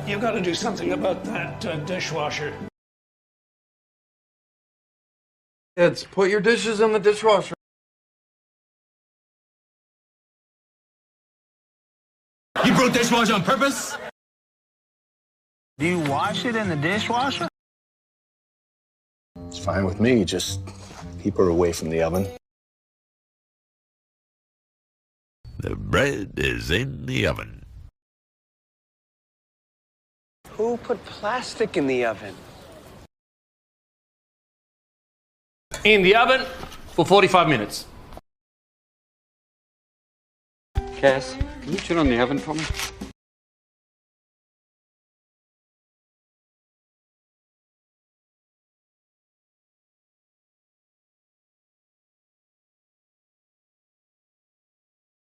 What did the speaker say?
You've got to do something about that dishwasher. Kids, put your dishes in the dishwasher. You broke dishwasher on purpose? Do you wash it in the dishwasher? It's fine with me, just keep her away from the oven. The bread is in the oven. Who put plastic in the oven? In the oven for 45 minutes. Cass, can you turn on the oven for me?